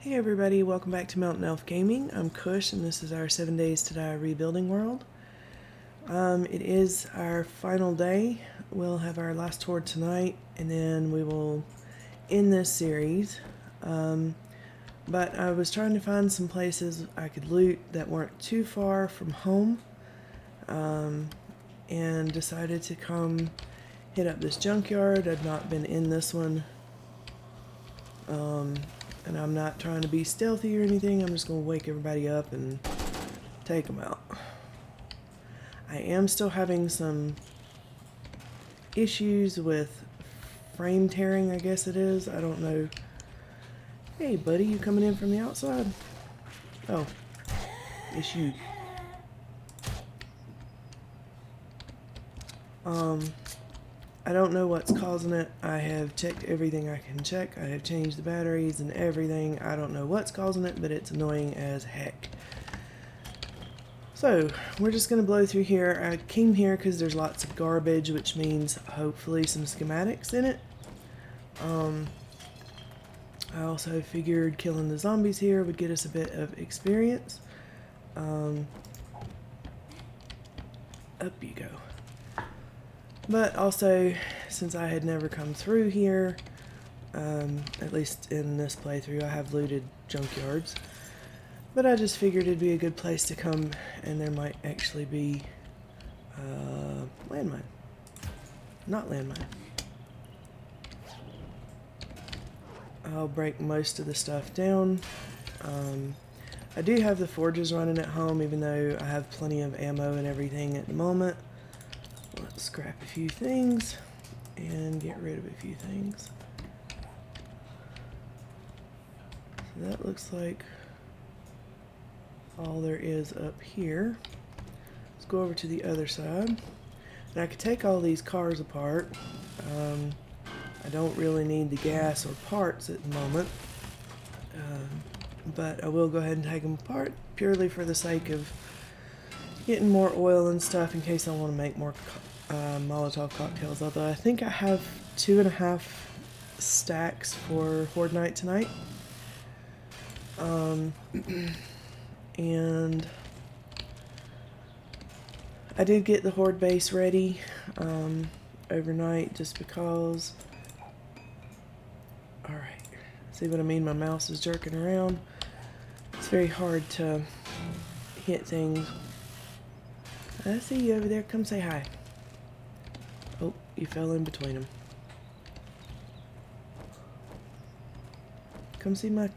Hey everybody, welcome back to Mountain Elf Gaming. I'm Kush and this is our 7 Days to Die rebuilding world. It is our final day. We'll have our last horde tonight and then we will end this series. But I was trying to find some places I could loot that weren't too far from home, and decided to come hit up this junkyard. I'd not been in this one. And I'm not trying to be stealthy or anything. I'm just going to wake everybody up and take them out. I am still having some issues with frame tearing, I guess it is. I don't know. Hey, buddy, you coming in from the outside? Oh, it's you. I don't know what's causing it. I have checked everything I can check. I have changed the batteries and everything. I don't know what's causing it, but it's annoying as heck. So, we're just going to blow through here. I came here because there's lots of garbage, which means hopefully some schematics in it. I also figured killing the zombies here would get us a bit of experience. Up you go. But also, since I had never come through here, at least in this playthrough, I have looted junkyards. But I just figured it'd be a good place to come, and there might actually be landmine. Not landmine. I'll break most of the stuff down. I do have the forges running at home, even though I have plenty of ammo and everything at the moment. Let's scrap a few things and get rid of a few things. So that looks like all there is up here. Let's go over to the other side. And I could take all these cars apart. I don't really need the gas or parts at the moment. But I will go ahead and take them apart purely for the sake of getting more oil and stuff in case I want to make more Molotov cocktails. Although I think I have 2.5 stacks for Horde Night tonight. And I did get the Horde base ready overnight just because. Alright, see what I mean? My mouse is jerking around. It's very hard to hit things. I see you over there. Come say hi. Oh, you fell in between them. Come see my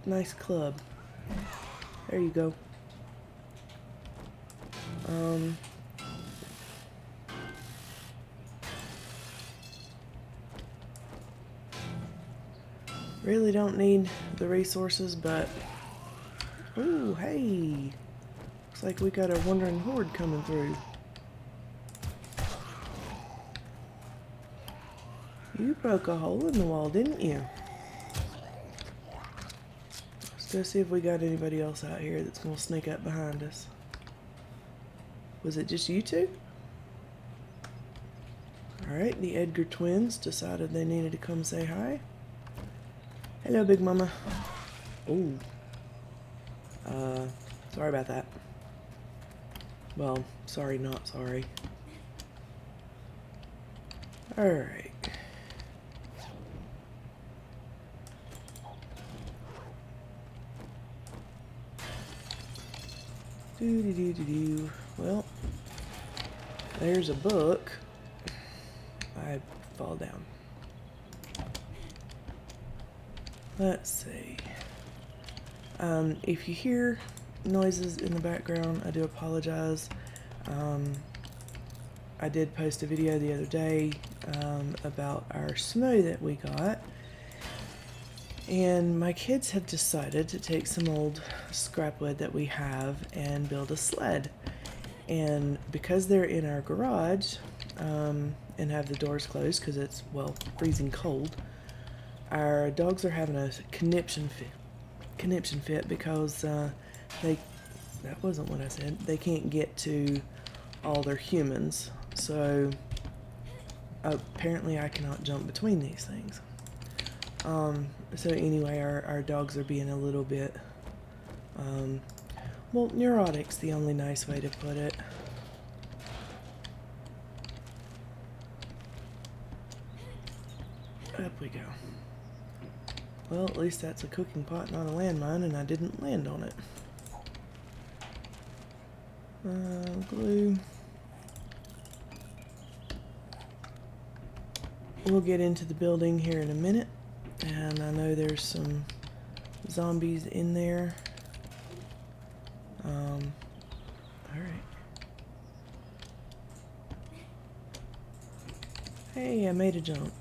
nice club. There you go. Really don't need the resources, but ooh, hey. Looks like we got a wandering horde coming through. You broke a hole in the wall, didn't you? Let's go see if we got anybody else out here that's gonna sneak up behind us. Was it just you two? Alright, the Edgar twins decided they needed to come say hi. Hello, Big Mama. Ooh. Sorry about that. Well, sorry, not sorry. Alright. Do. Well, there's a book. I fall down. Let's see. If you hear noises in the background, I do apologize. I did post a video the other day about our snow that we got. And my kids have decided to take some old scrap wood that we have and build a sled. And because they're in our garage and have the doors closed because it's, well, freezing cold, our dogs are having a conniption fit because that wasn't what I said, they can't get to all their humans. So apparently I cannot jump between these things. So anyway, our dogs are being a little bit, well, neurotic's the only nice way to put it. Up we go. Well, at least that's a cooking pot, not a landmine, and I didn't land on it. Glue. We'll get into the building here in a minute, and I know there's some zombies in there. Alright. Hey, I made a jump.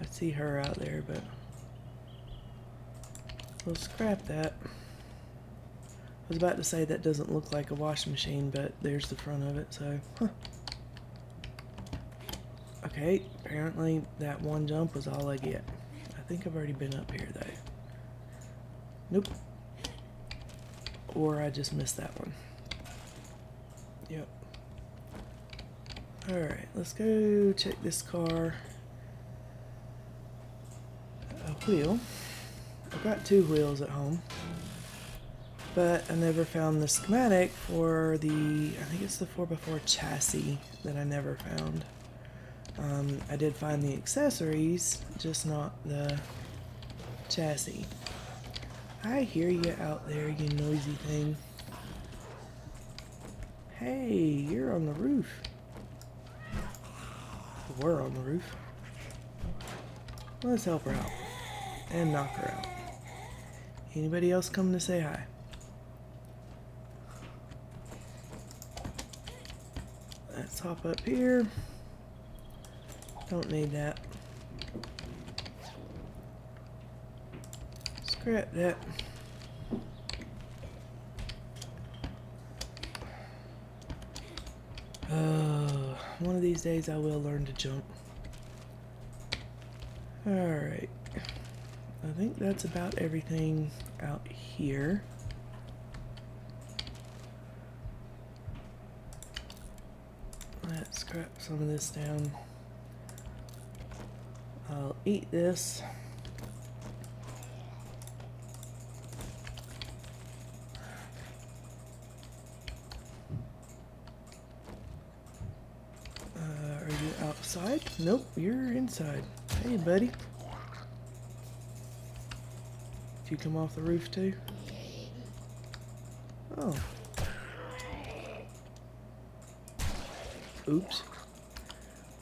I see her out there, but we'll scrap that. I was about to say that doesn't look like a washing machine, but there's the front of it, so, huh. Okay, apparently that one jump was all I get. I think I've already been up here, though. Nope. Or I just missed that one. Yep. Alright, let's go check this car. A wheel. I've got 2 wheels at home. But I never found the schematic for the, I think it's the 4x4 chassis that I never found. I did find the accessories, just not the chassis. I hear you out there, you noisy thing. Hey, you're on the roof. We're on the roof. Let's help her out. And knock her out. Anybody else coming to say hi? Let's hop up here. Don't need that. Scrap that. One of these days I will learn to jump. Alright. I think that's about everything out here. Let's scrap some of this down. I'll eat this. Are you outside? Nope, you're inside. Hey, buddy. Did you come off the roof too? Oh. Oops.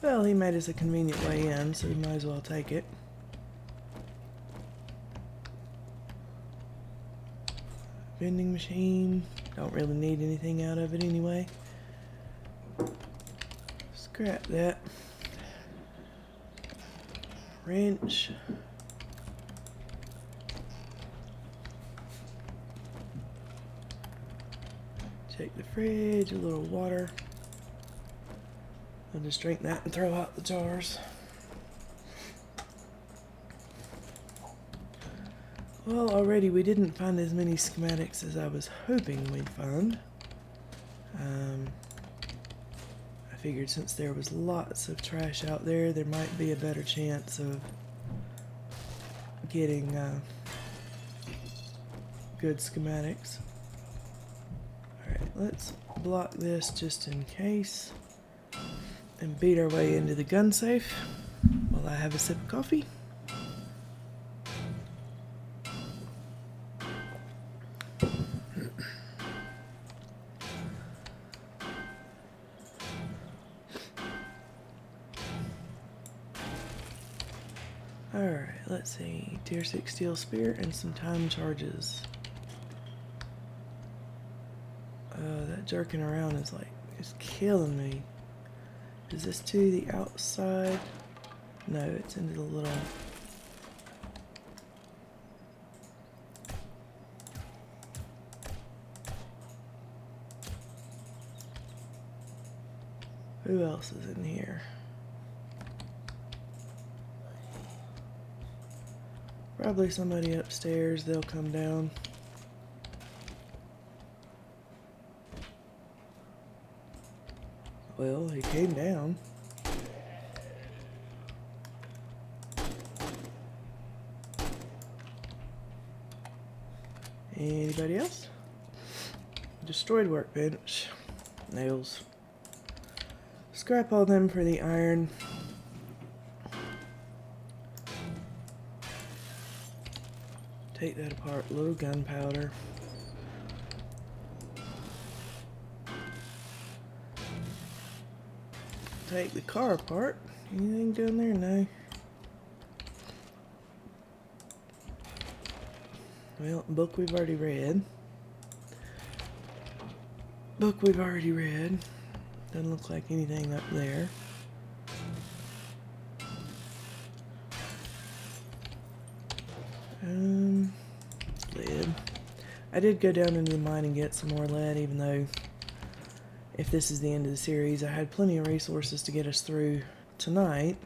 Well, he made us a convenient way in, so we might as well take it. Vending machine. Don't really need anything out of it anyway. Scrap that. Wrench. Check the fridge, a little water. I'll just drink that and throw out the jars. Well, already we didn't find as many schematics as I was hoping we'd find. I figured since there was lots of trash out there, there might be a better chance of getting good schematics. Alright, let's block this just in case and beat our way into the gun safe while I have a sip of coffee. Alright, let's see. Tier 6 steel spear and some time charges. That jerking around is like, it's killing me. Is this to the outside? No, it's into the little... Who else is in here? Probably somebody upstairs, they'll come down. Well, he came down. Anybody else? Destroyed workbench. Nails. Scrap all them for the iron. Take that apart. A little gunpowder. Take the car apart. Anything down there? No. Well, book we've already read. Book we've already read. Doesn't look like anything up there. Lead. I did go down into the mine and get some more lead, even though if this is the end of the series, I had plenty of resources to get us through tonight.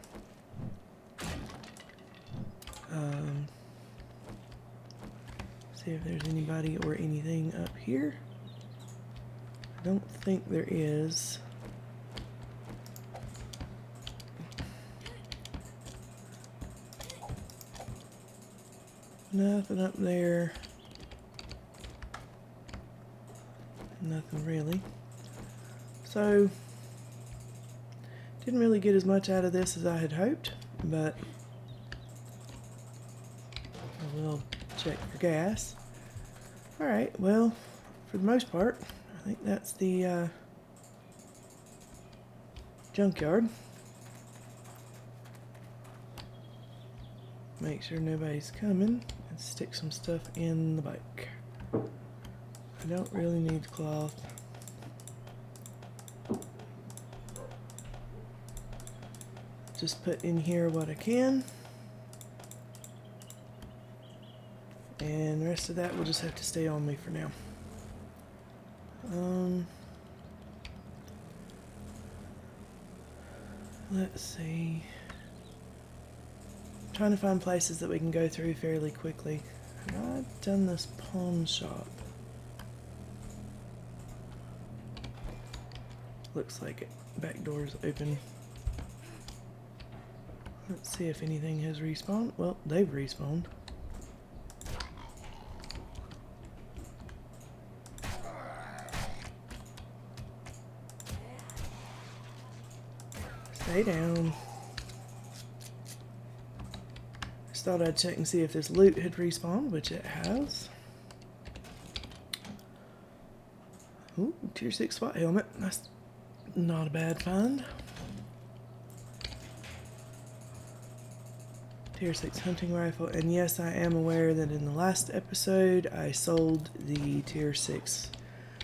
See if there's anybody or anything up here. I don't think there is. Nothing up there. Nothing really. So, didn't really get as much out of this as I had hoped, but I will check for gas. Alright, well, for the most part, I think that's the junkyard. Make sure nobody's coming and stick some stuff in the bike. I don't really need cloth. Just put in here what I can. And the rest of that will just have to stay on me for now. Let's see. I'm trying to find places that we can go through fairly quickly. Have I done this pawn shop? Looks like it. Back door's open. Let's see if anything has respawned. Well, they've respawned. Stay down. Just thought I'd check and see if this loot had respawned, which it has. Ooh, tier 6 SWAT helmet. That's not a bad find. Tier 6 hunting rifle. And yes, I am aware that in the last episode I sold the tier 6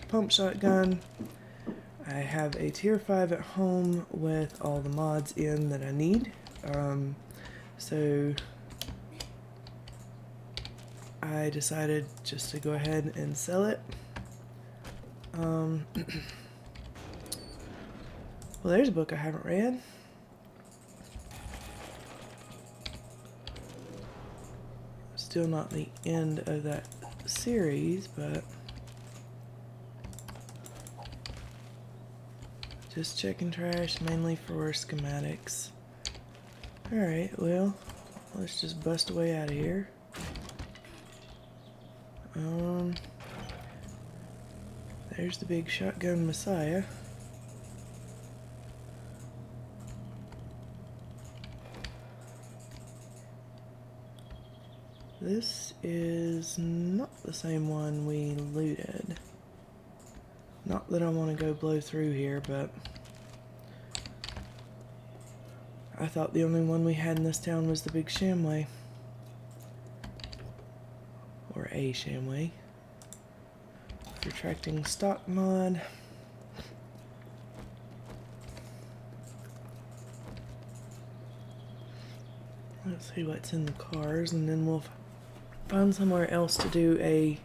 pump shotgun. I have a tier 5 at home with all the mods in that I need. So I decided just to go ahead and sell it. Well, there's a book I haven't read. Still not the end of that series, but just checking trash mainly for schematics. Alright, well, let's just bust away out of here. There's the big shotgun Messiah. This is not the same one we looted. Not that I want to go blow through here, but I thought the only one we had in this town was the big Shamway. Or a Shamway. Retracting stock mod. Let's see what's in the cars, and then we'll find somewhere else to do a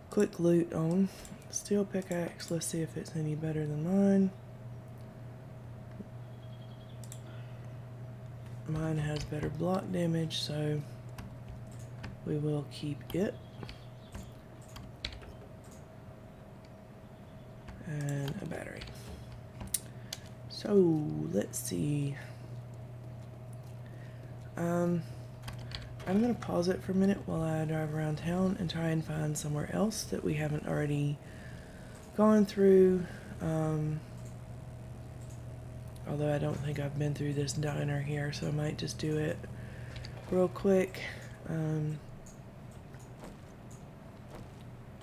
quick loot on. Steel pickaxe, let's see if it's any better than mine. Mine has better block damage, so we will keep it. And a battery. So let's see. I'm gonna pause it for a minute while I drive around town and try and find somewhere else that we haven't already gone through. Although I don't think I've been through this diner here, so I might just do it real quick.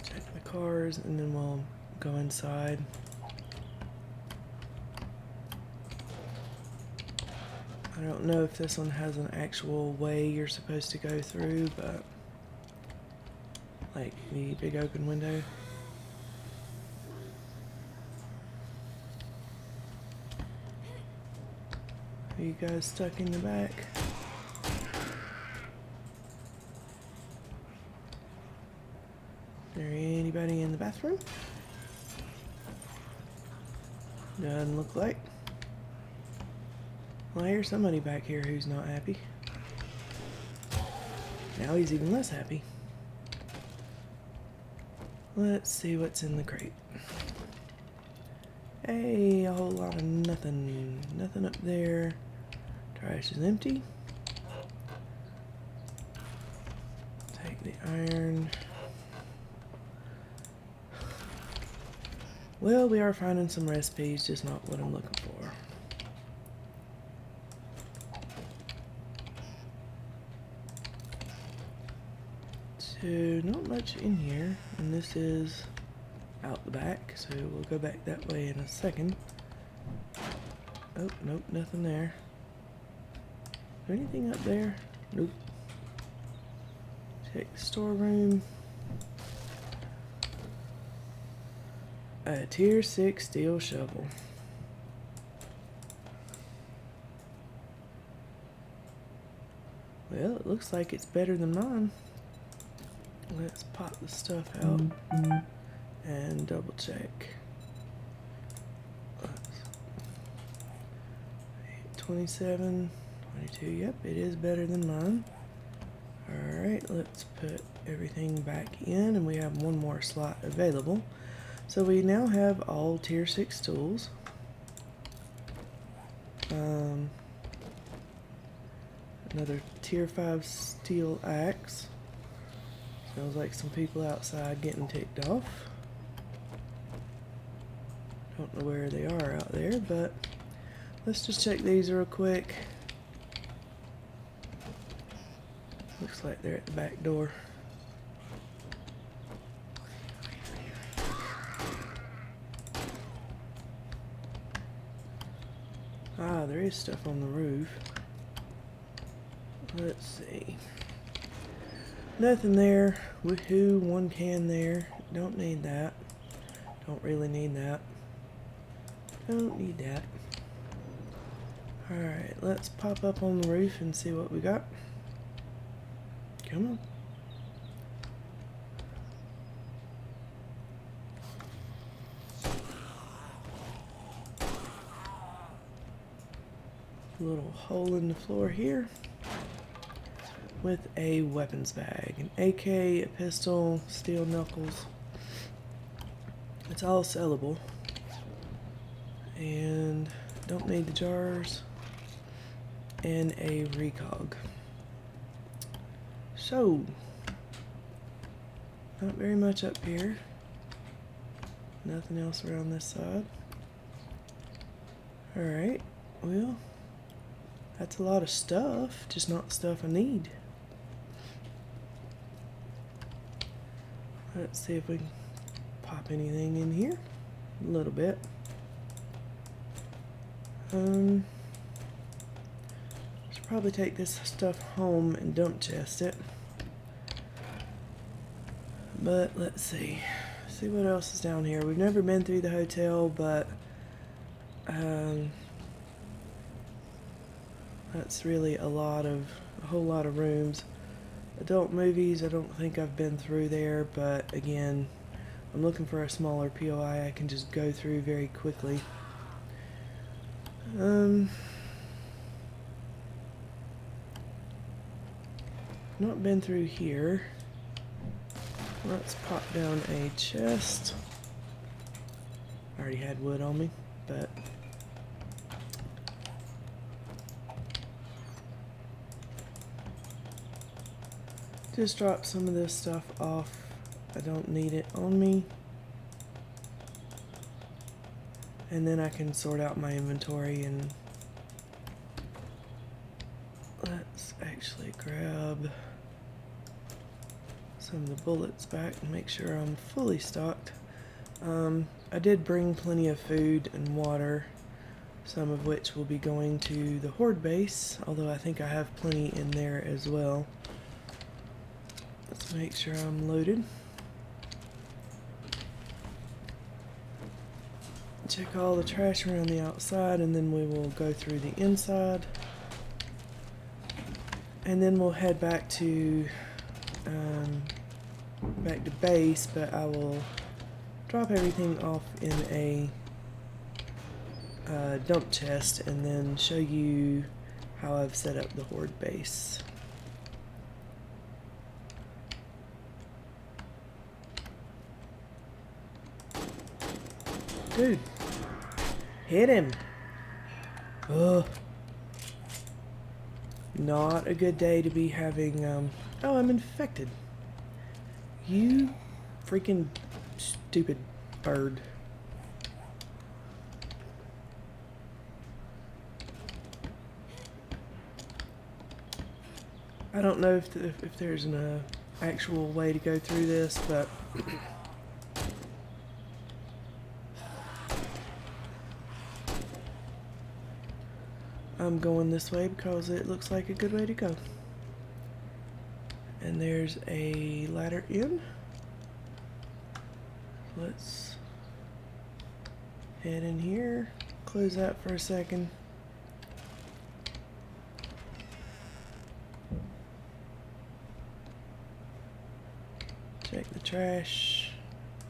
Check the cars and then we'll go inside. I don't know if this one has an actual way you're supposed to go through, but like the big open window. Are you guys stuck in the back? Is there anybody in the bathroom? Doesn't look like. Well, I hear somebody back here who's not happy. Now he's even less happy. Let's see what's in the crate. Hey, a whole lot of nothing. Nothing up there. Trash is empty. Take the iron. Well, we are finding some recipes, just not what I'm looking for. So, not much in here, and this is out the back, so we'll go back that way in a second. Oh, nope, nothing there. Is there anything up there? Nope. Check the storeroom. A tier 6 steel shovel. Well, it looks like it's better than mine. Let's pop the stuff out and double check. 27, 22, yep, it is better than mine. Alright, let's put everything back in, and we have one more slot available. So we now have all tier 6 tools. Another tier 5 steel axe. Sounds like some people outside getting ticked off. Don't know where they are out there, but let's just check these real quick. Looks like they're at the back door. Ah, there is stuff on the roof. Let's see. Nothing there. Woohoo, one can there. Don't need that. Don't really need that. Don't need that. Alright, let's pop up on the roof and see what we got. Come on. A little hole in the floor here with a weapons bag, an AK, a pistol, steel knuckles. It's all sellable. And don't need the jars. And a recog. So, not very much up here. Nothing else around this side. Alright, well, that's a lot of stuff, just not the stuff I need. Let's see if we can pop anything in here. A little bit. Should probably take this stuff home and dump chest it. But let's see. See what else is down here. We've never been through the hotel, but that's really a whole lot of rooms. Adult movies, I don't think I've been through there, but again, I'm looking for a smaller POI I can just go through very quickly. Not been through here. Let's pop down a chest. I already had wood on me, but just drop some of this stuff off. I don't need it on me. And then I can sort out my inventory, and let's actually grab some of the bullets back and make sure I'm fully stocked. I did bring plenty of food and water, some of which will be going to the Horde base, although I think I have plenty in there as well. Let's make sure I'm loaded. Check all the trash around the outside, and then we will go through the inside. And then we'll head back to base, but I will drop everything off in a dump chest and then show you how I've set up the Horde base. Dude, hit him. Ugh. Not a good day to be having, oh, I'm infected. You freaking stupid bird. I don't know if there's an actual way to go through this, but I'm going this way because it looks like a good way to go. And there's a ladder in. Let's head in here, close that for a second. Check the trash.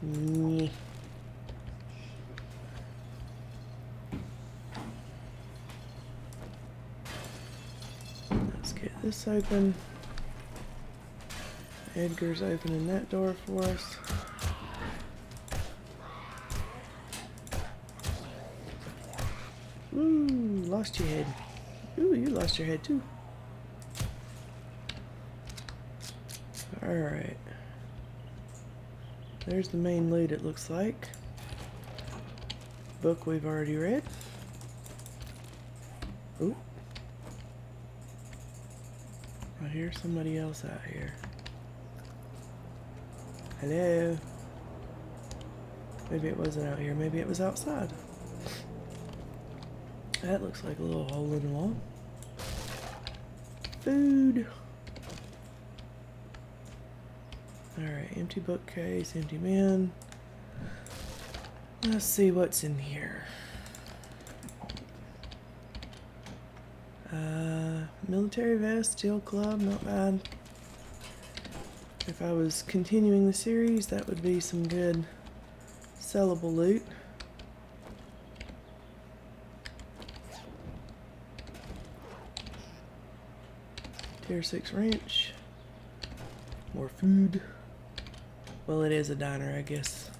Nyeh. Let's get this open. Edgar's opening that door for us. Ooh, lost your head. Ooh, you lost your head too. Alright. There's the main loot, it looks like. Book we've already read. Ooh. I hear somebody else out here. Hello. Maybe it wasn't out here, maybe it was outside. That looks like a little hole in the wall. Food. Alright, empty bookcase, empty bin. Let's see what's in here. Military vest, steel club, not bad. If I was continuing the series, that would be some good sellable loot. Tier 6 wrench. More food. Well, it is a diner, I guess.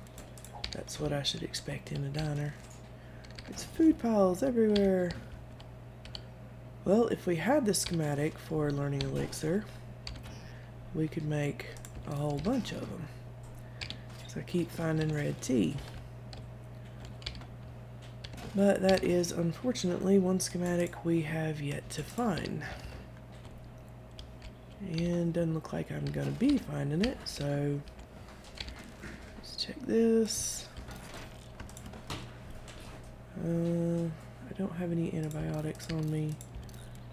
That's what I should expect in a diner. It's food piles everywhere. Well, if we had the schematic for learning elixir, we could make a whole bunch of them. So I keep finding red tea. But that is unfortunately one schematic we have yet to find. And doesn't look like I'm gonna be finding it, so let's check this. I don't have any antibiotics on me.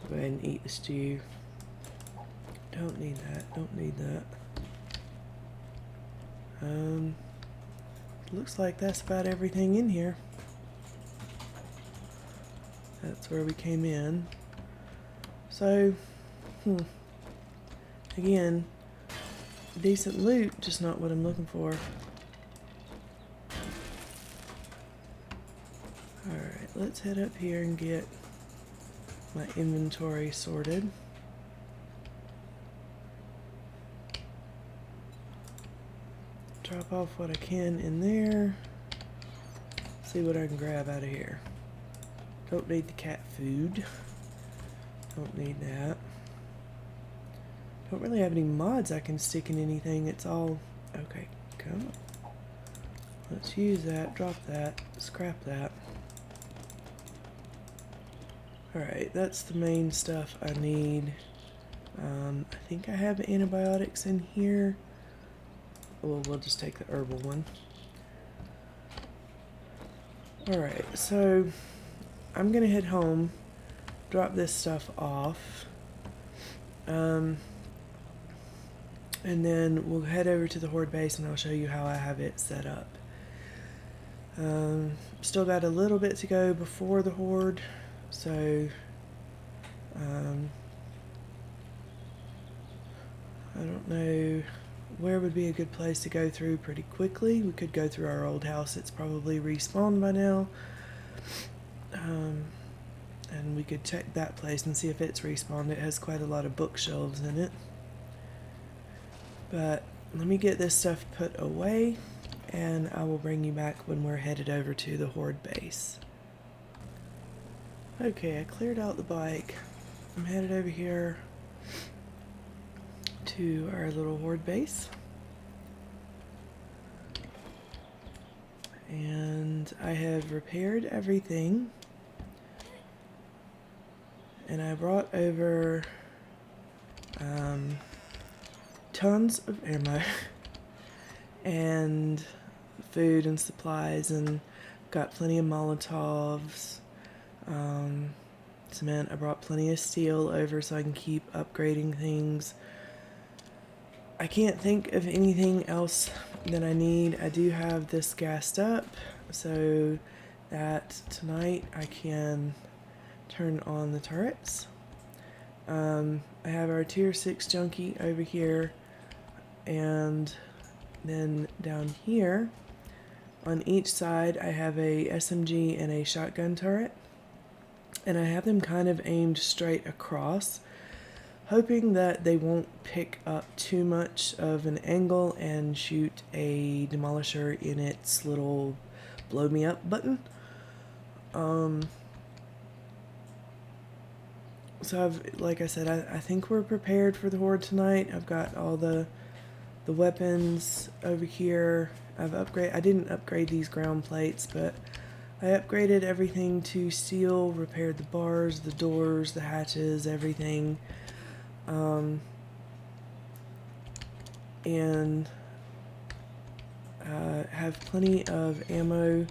Go ahead and eat the stew. Don't need that, don't need that. Looks like that's about everything in here. That's where we came in. So, again, decent loot, just not what I'm looking for. Alright, let's head up here and get my inventory sorted. Drop off what I can in there. See what I can grab out of here. Don't need the cat food. Don't need that. don't really have any mods I can stick in anything. It's all... Okay, come on. Let's use that, drop that, scrap that. Alright, that's the main stuff I need. I think I have antibiotics in here. Well, we'll just take the herbal one. Alright, so I'm gonna head home, drop this stuff off, and then we'll head over to the Horde base and I'll show you how I have it set up. Still got a little bit to go before the Horde, so I don't know where would be a good place to go through pretty quickly. We could go through our old house. It's probably respawned by now. And we could check that place and see if it's respawned. It has quite a lot of bookshelves in it. But let me get this stuff put away and I will bring you back when we're headed over to the Horde base. Okay, I cleared out the bike. I'm headed over here to our little Horde base. And I have repaired everything. And I brought over tons of ammo and food and supplies, and got plenty of Molotovs, cement. I brought plenty of steel over so I can keep upgrading things. I can't think of anything else that I need. I do have this gassed up so that tonight I can turn on the turrets. I have our tier 6 junkie over here, and then down here on each side I have a SMG and a shotgun turret, and I have them kind of aimed straight across, hoping that they won't pick up too much of an angle and shoot a demolisher in its little blow me up button. So like I said, I think we're prepared for the Horde tonight. I've got all the weapons over here. I didn't upgrade these ground plates, but I upgraded everything to steel, repaired the bars, the doors, the hatches, everything. And have plenty of ammo,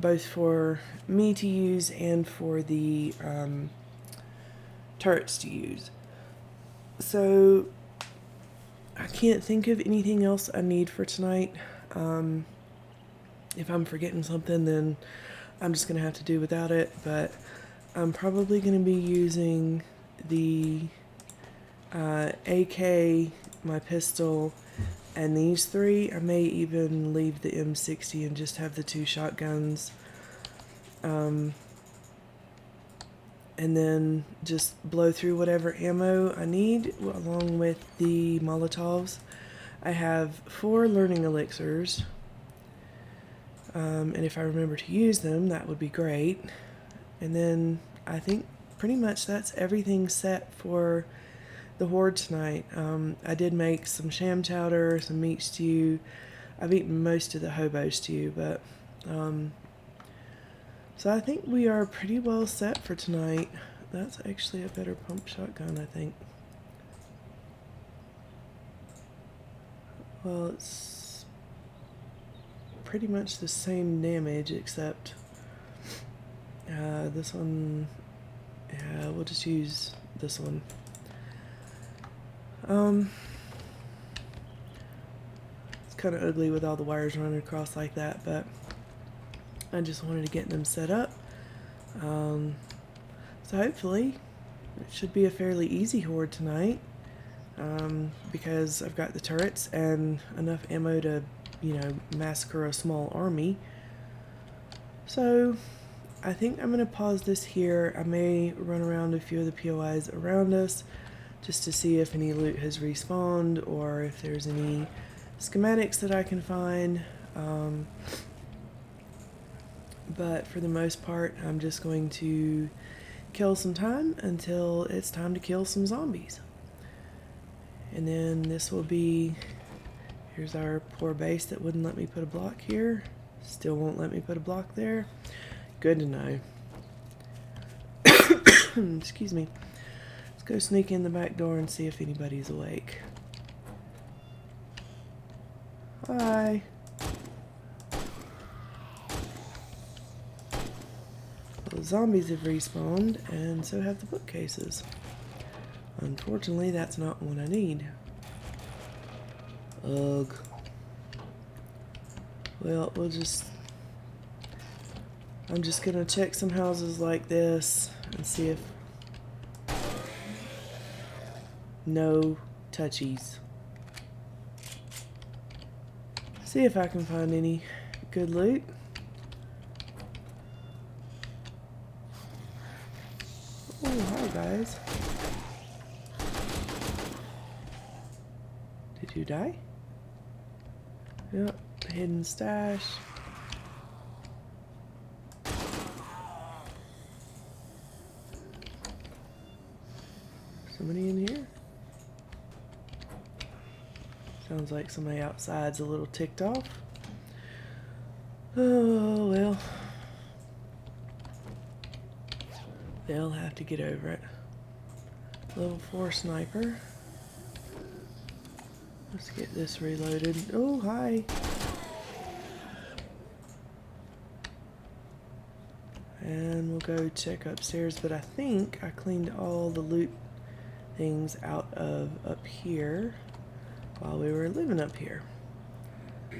both for me to use and for the turrets to use. So I can't think of anything else I need for tonight. If I'm forgetting something, then I'm just gonna have to do without it, but I'm probably gonna be using the AK, my pistol, and these three. I may even leave the M60 and just have the 2 shotguns. And then just blow through whatever ammo I need along with the Molotovs. I have 4 learning elixirs. And if I remember to use them, that would be great. And then I think pretty much that's everything set for the Horde tonight. I did make some sham chowder, some meat stew. I've eaten most of the hobo stew, but so I think we are pretty well set for tonight. That's actually a better pump shotgun, I think. Well, it's pretty much the same damage, except this one, yeah, we'll just use this one. It's kind of ugly with all the wires running across like that, but I just wanted to get them set up. So hopefully it should be a fairly easy Horde tonight, because I've got the turrets and enough ammo to, you know, massacre a small army. So I think I'm going to pause this here. I may run around a few of the POIs around us just to see if any loot has respawned or if there's any schematics that I can find. But for the most part, I'm just going to kill some time until it's time to kill some zombies. And then this will be, here's our poor base that wouldn't let me put a block here. Still won't let me put a block there. Good to know. Excuse me. Let's go sneak in the back door and see if anybody's awake. Hi. Well, the zombies have respawned, and so have the bookcases. Unfortunately, that's not what I need. Ugh. Well, I'm just gonna check some houses like this and see if... No touchies. See if I can find any good loot. Oh, hi guys. Did you die? Yep, hidden stash. Somebody in here? Sounds like somebody outside's a little ticked off. Oh, well. They'll have to get over it. Level 4 sniper. Let's get this reloaded. Oh, hi. And we'll go check upstairs, but I think I cleaned all the loot things out of up here while we were living up here.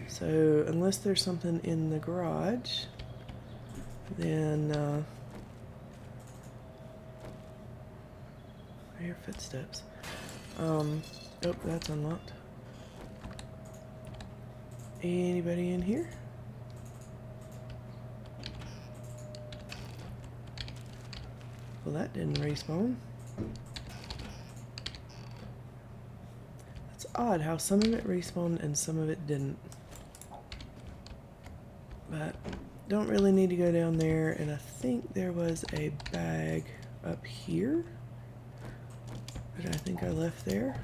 So unless there's something in the garage, then I hear footsteps. Oh, that's unlocked. Anybody in here? Well, that didn't respawn. It's odd how some of it respawned and some of it didn't. But don't really need to go down there, and I think there was a bag up here that I think I left there.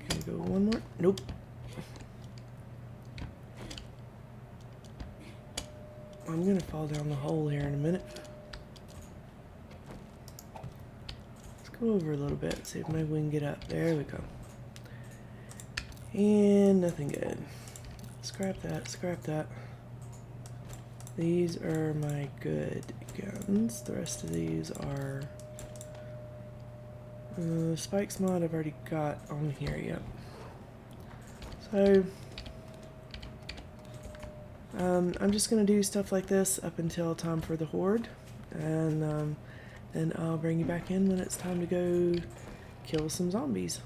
Can we go one more? Nope. I'm gonna fall down the hole here in a minute. Let's go over a little bit, see if maybe we can get up. There we go. And nothing good. Scrap that, scrap that. These are my good guns. The rest of these are... Spikes mod I've already got on here, yep. So... I'm just going to do stuff like this up until time for the horde, and then I'll bring you back in when it's time to go kill some zombies.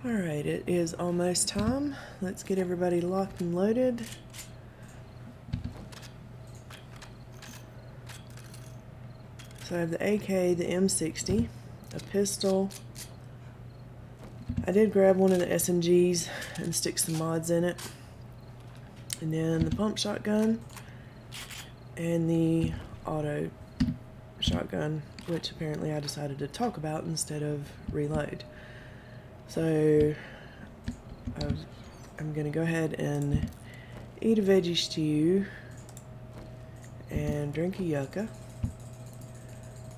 Alright, it is almost time. Let's get everybody locked and loaded. So I have the AK, the M60, a pistol. I did grab one of the SMGs and stick some mods in it. And then the pump shotgun and the auto shotgun, which apparently I decided to talk about instead of reload. So I'm gonna go ahead and eat a veggie stew and drink a yucca.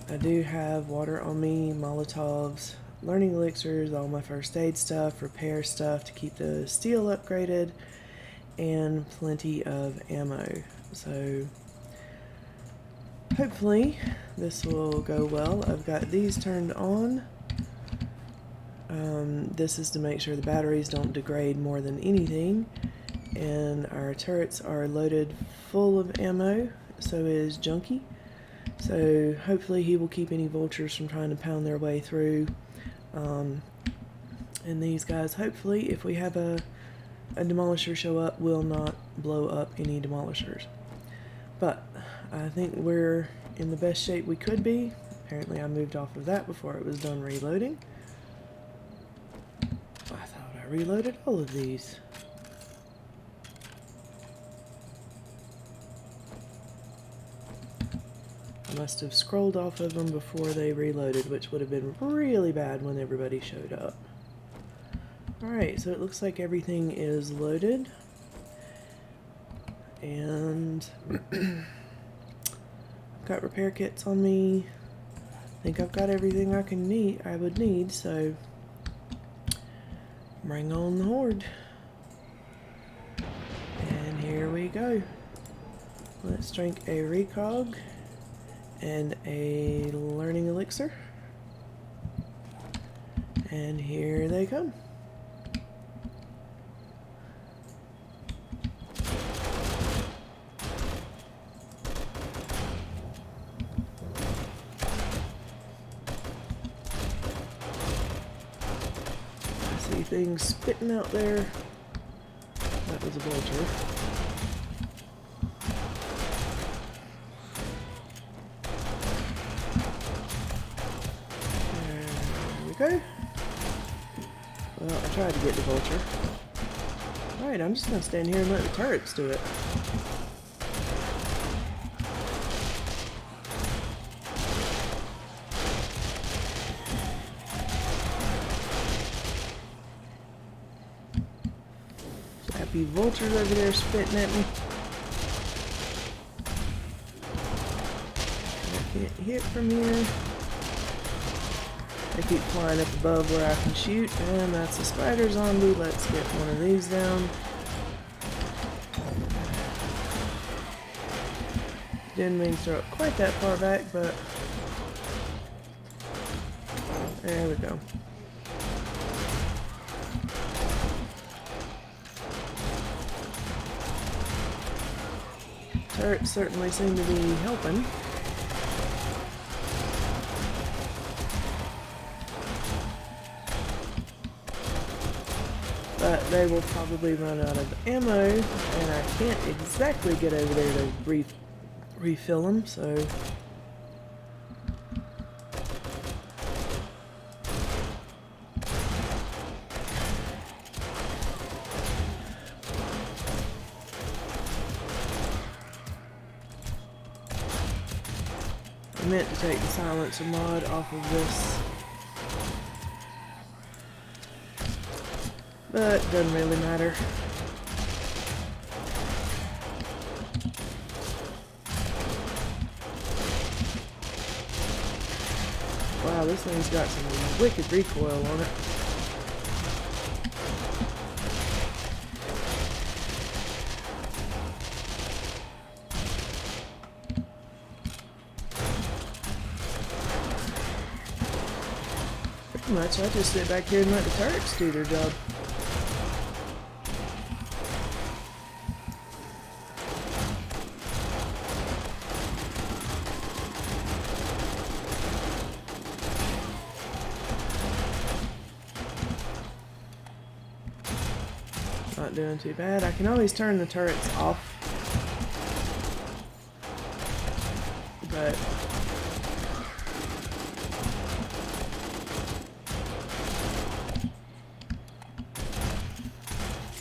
I do have water on me, Molotovs, learning elixirs, all my first aid stuff, repair stuff to keep the steel upgraded, and plenty of ammo. So hopefully this will go well. I've got these turned on. This is to make sure the batteries don't degrade more than anything, and our turrets are loaded full of ammo, so is Junkie. So hopefully he will keep any vultures from trying to pound their way through. And these guys, hopefully, if we have a demolisher show up, will not blow up any demolishers. But I think we're in the best shape we could be. Apparently I moved off of that before it was done reloading. I thought I reloaded all of these. must have scrolled off of them before they reloaded, which would have been really bad when everybody showed up. Alright, so it looks like everything is loaded. And I've got repair kits on me. I think I've got everything I would need, so bring on the horde. And here we go. Let's drink a recog and a learning elixir. And here they come. I see things spitting out there. That was a vulture. Okay. Well, I tried to get the vulture. Alright, I'm just gonna stand here and let the turrets do it. Happy vultures over there spitting at me. I can't hit from here. I keep flying up above where I can shoot, and that's a spider zombie. Let's get one of these down. Didn't mean to throw it quite that far back, but there we go. Turrets certainly seem to be helping. But they will probably run out of ammo, and I can't exactly get over there to refill them, so... I meant to take the silencer mod off of this. But it doesn't really matter. Wow, this thing's got some wicked recoil on it. Pretty much, I just sit back here and let the turrets do their job. Not doing too bad. I can always turn the turrets off, but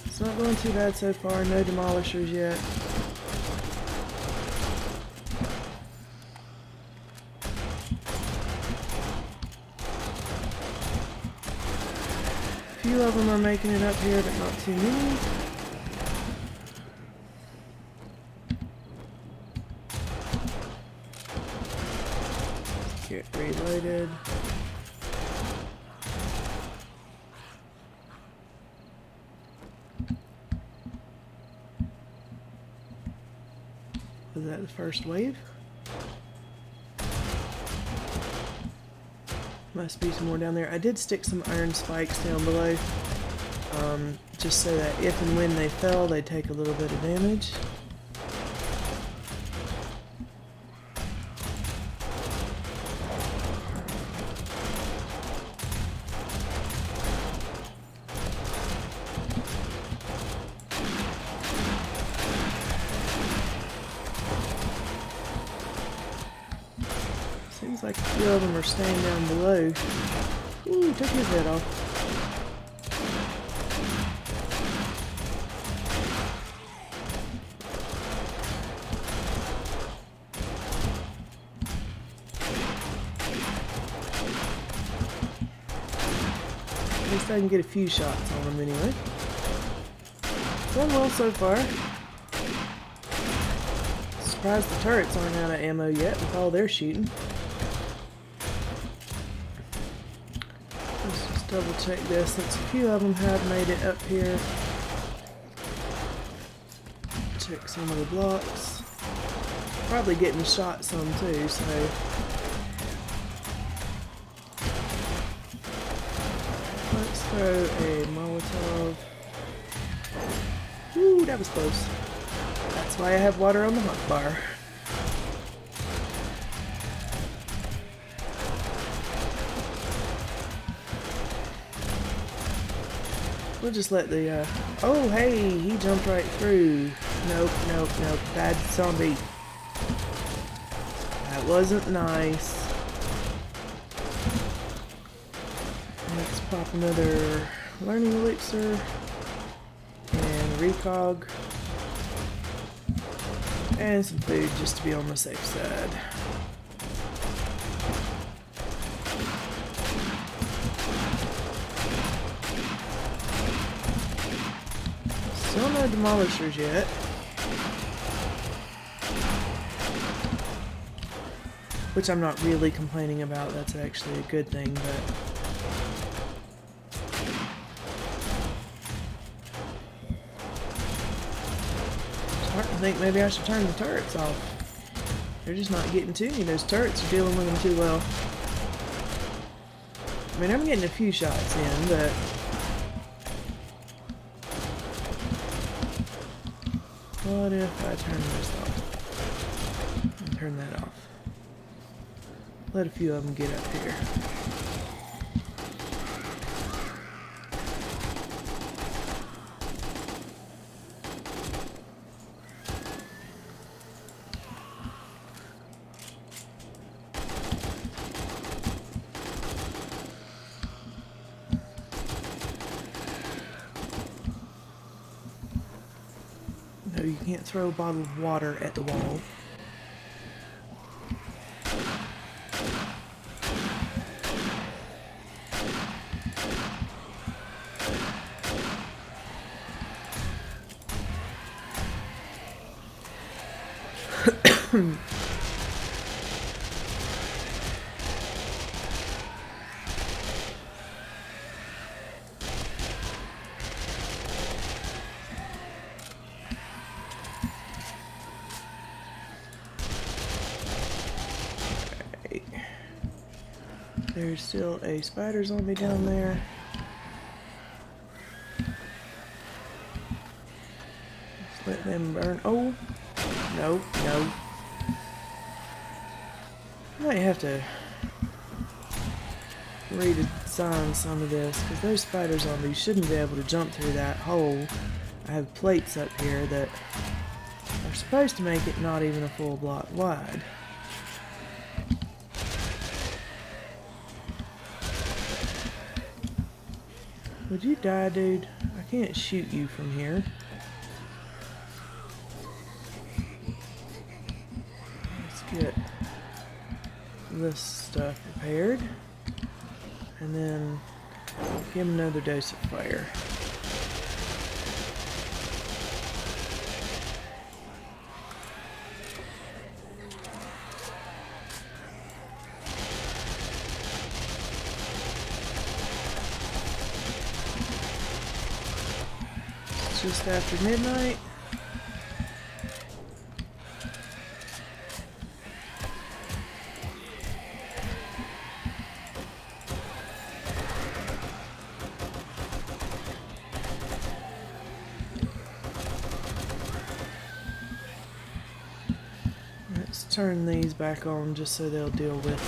it's not going too bad so far. No demolishers yet. A few of them are making it up here, but not too many. Get reloaded. Was that the first wave? Must be some more down there. I did stick some iron spikes down below, just so that if and when they fell, they'd take a little bit of damage. Seems like a few of them are staying down below. Ooh, took his head off. At least I can get a few shots on them anyway. Done well so far. Surprised the turrets aren't out of ammo yet with all they're shooting. Let's just double check this since a few of them have made it up here. Check some of the blocks. Probably getting shot some too, so. Let's throw a Molotov. Ooh, that was close. That's why I have water on the hot bar. We'll just let the, oh hey, he jumped right through. Nope, nope, nope, bad zombie. That wasn't nice. Let's pop another learning elixir and recog and some food just to be on the safe side. Still no demolishers yet. Which I'm not really complaining about, that's actually a good thing, but I think maybe I should turn the turrets off. They're just not getting to me. Those turrets are dealing with them too well. I mean, I'm getting a few shots in, but what if I turn this off? And turn that off. Let a few of them get up here. No, you can't throw a bottle of water at the wall. There's still a spider zombie down there. Just let them burn. Oh, no, no. I might have to redesign some of this because those spider zombies shouldn't be able to jump through that hole. I have plates up here that are supposed to make it not even a full block wide. Would you die, dude? I can't shoot you from here. Let's get this stuff repaired. And then give him another dose of fire. Just after midnight. Let's turn these back on just so they'll deal with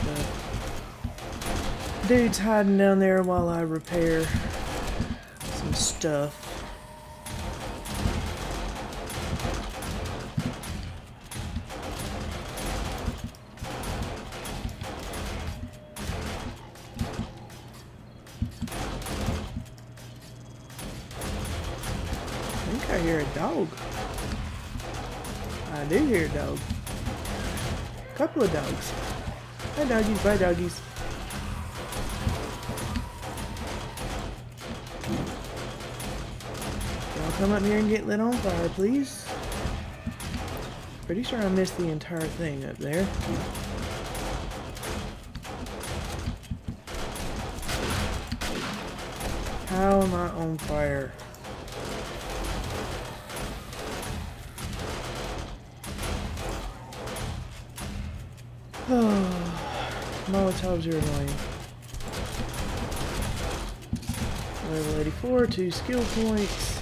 the dudes hiding down there while I repair some stuff. I hear a dog. I do hear a dog. Couple of dogs. Hi doggies, bye doggies. come up here and get lit on fire, please. Pretty sure I missed the entire thing up there. How am I on fire? Oh, Molotovs are annoying. Level 84, 2 skill points.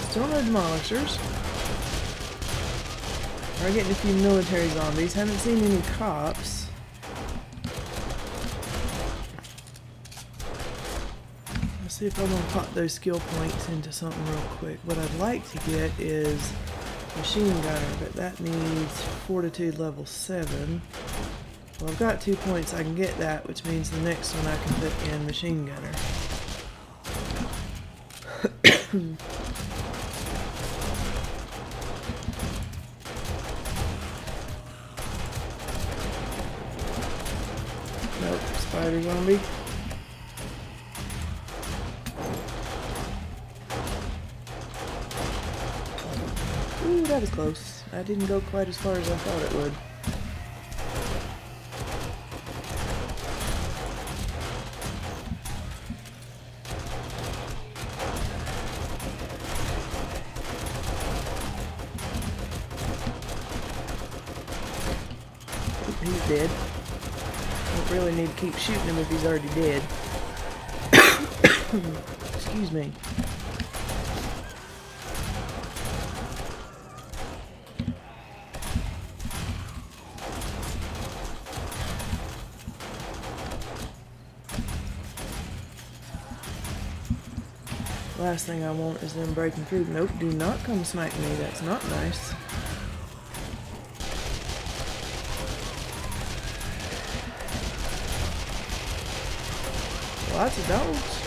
Still no demolishers. We're getting a few military zombies. Haven't seen any cops. Let's see if I'm gonna pop those skill points into something real quick. What I'd like to get is machine gunner, but that needs fortitude level 7. Well, I've got 2 points. I can get that, which means the next one I can put in machine gunner. Nope, spider zombie. Ooh, that was close. I didn't go quite as far as I thought it would. He's dead. Don't really need to keep shooting him if he's already dead. Excuse me. Last thing I want is them breaking through. Nope, do not come smack me. That's not nice. Lots of dogs.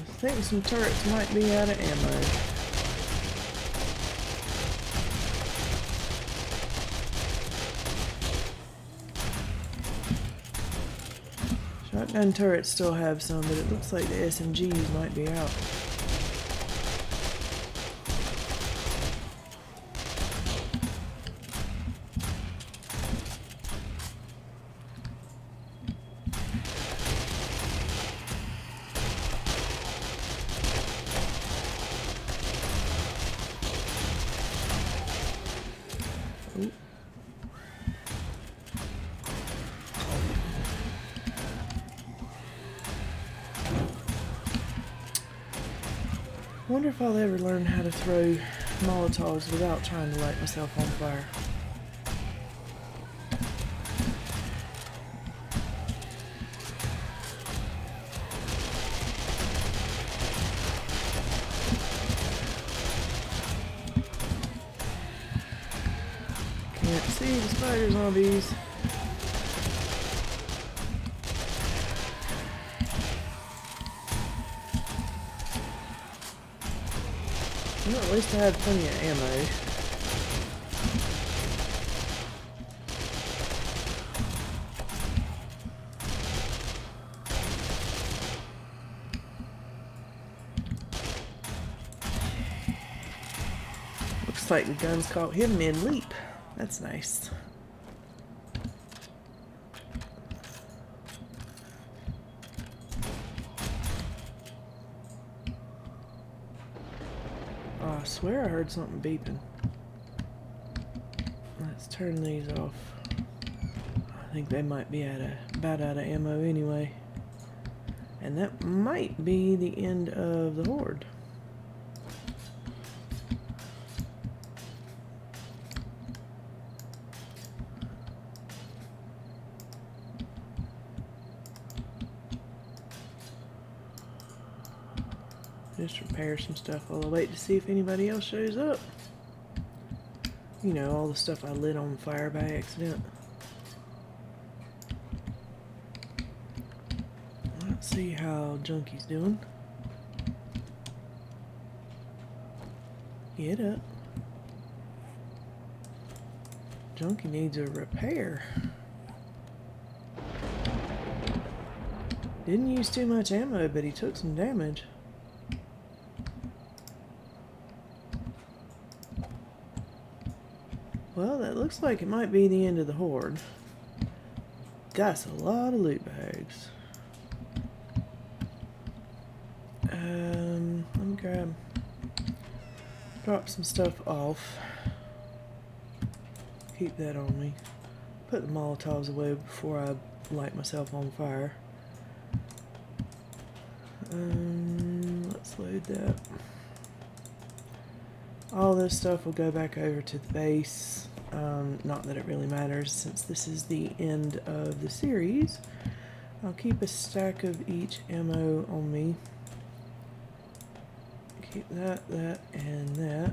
I think some turrets might be out of ammo. Shotgun turrets still have some, but it looks like the SMGs might be out. Ooh. Wonder if I'll ever learn how to throw Molotovs without trying to light myself on fire. Can't see the spider zombies. Well, at least I have plenty of ammo. Looks like the gun's caught him mid-leap. That's nice. Oh, I swear I heard something beeping. Let's turn these off. I think they might be about out of ammo anyway. And that might be the end of the horde. Just repair some stuff while I wait to see if anybody else shows up. You know, all the stuff I lit on fire by accident. Let's see how Junkie's doing. Get up. junkie needs a repair. Didn't use too much ammo, but he took some damage. Well, that looks like it might be the end of the horde. That's a lot of loot bags. Let me drop some stuff off. Keep that on me. Put the Molotovs away before I light myself on fire. Let's load that. All this stuff will go back over to the base. Not that it really matters since this is the end of the series. I'll keep a stack of each ammo on me. Keep that, and that.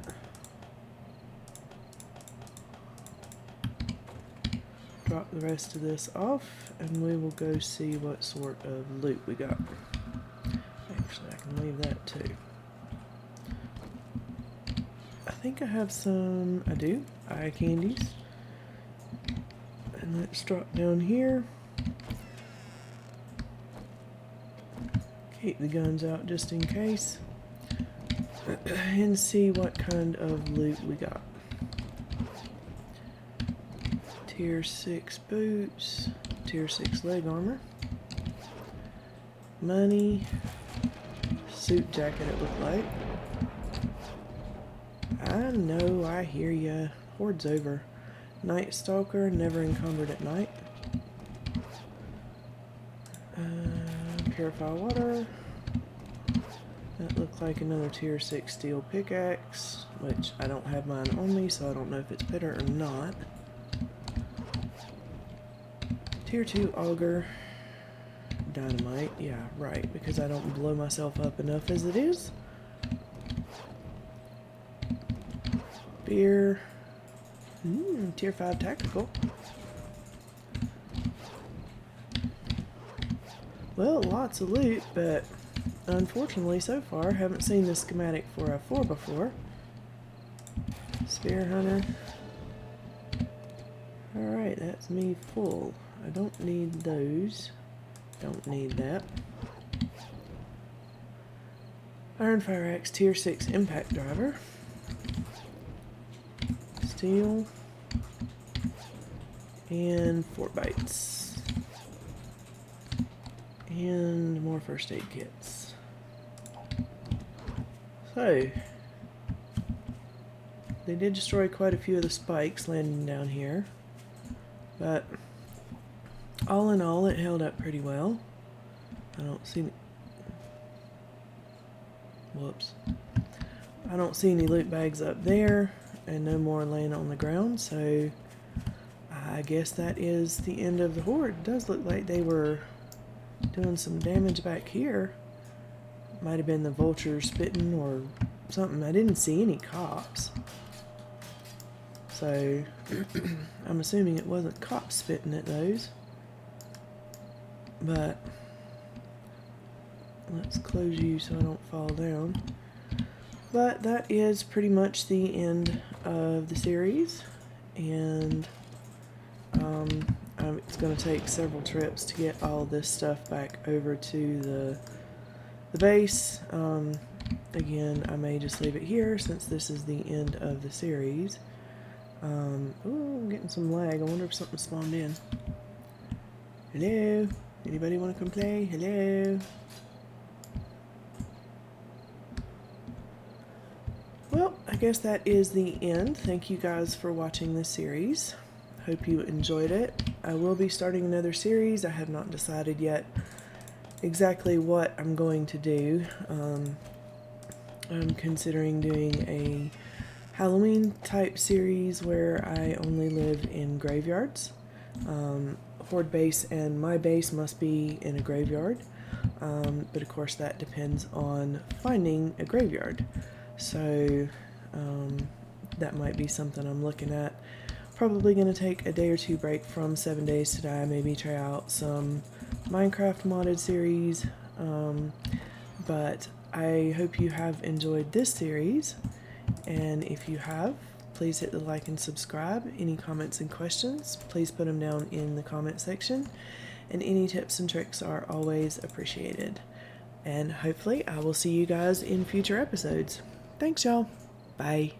Drop the rest of this off, and we will go see what sort of loot we got. Actually, I can leave that too. I think I have some, I do, eye candies. And let's drop down here. Keep the guns out just in case. And see what kind of loot we got. Tier 6 boots, Tier 6 leg armor, money, suit jacket it looked like. I know, I hear ya. Horde's over. Night Stalker, never encumbered at night. Purify water. That looked like another Tier 6 steel pickaxe, which I don't have mine on me, so I don't know if it's better or not. Tier 2 auger. Dynamite, yeah, right, because I don't blow myself up enough as it is. Beer. Tier 5 tactical. Well, lots of loot, but unfortunately so far haven't seen the schematic for a 4 before. Spear hunter. Alright, that's me full. I don't need those. Don't need that. Iron Fire Axe, Tier 6 impact driver. Steel. And 4 bites. And more first aid kits. So, they did destroy quite a few of the spikes landing down here. But, all in all, it held up pretty well. I don't see any... Whoops. I don't see any loot bags up there, and no more laying on the ground, so I guess that is the end of the horde. It does look like they were doing some damage back here. Might have been the vulture spitting or something. I didn't see any cops. So, I'm assuming it wasn't cops spitting at those. But, let's close you so I don't fall down. But that is pretty much the end of the series. And, it's going to take several trips to get all this stuff back over to the base. Again, I may just leave it here since this is the end of the series. Oh, I'm getting some lag. I wonder if something spawned in. Hello? Anybody want to come play? Hello? Well, I guess that is the end. Thank you guys for watching this series. Hope you enjoyed it. I will be starting another series. I have not decided yet exactly what I'm going to do. I'm considering doing a Halloween type series where I only live in graveyards. Horde base and my base must be in a graveyard, but of course that depends on finding a graveyard. So that might be something I'm looking at. Probably going to take a day or two break from 7 Days to Die, maybe try out some Minecraft modded series, but I hope you have enjoyed this series, and if you have, please hit the like and subscribe. Any comments and questions, please put them down in the comment section. And any tips and tricks are always appreciated. And hopefully I will see you guys in future episodes. Thanks, y'all. Bye.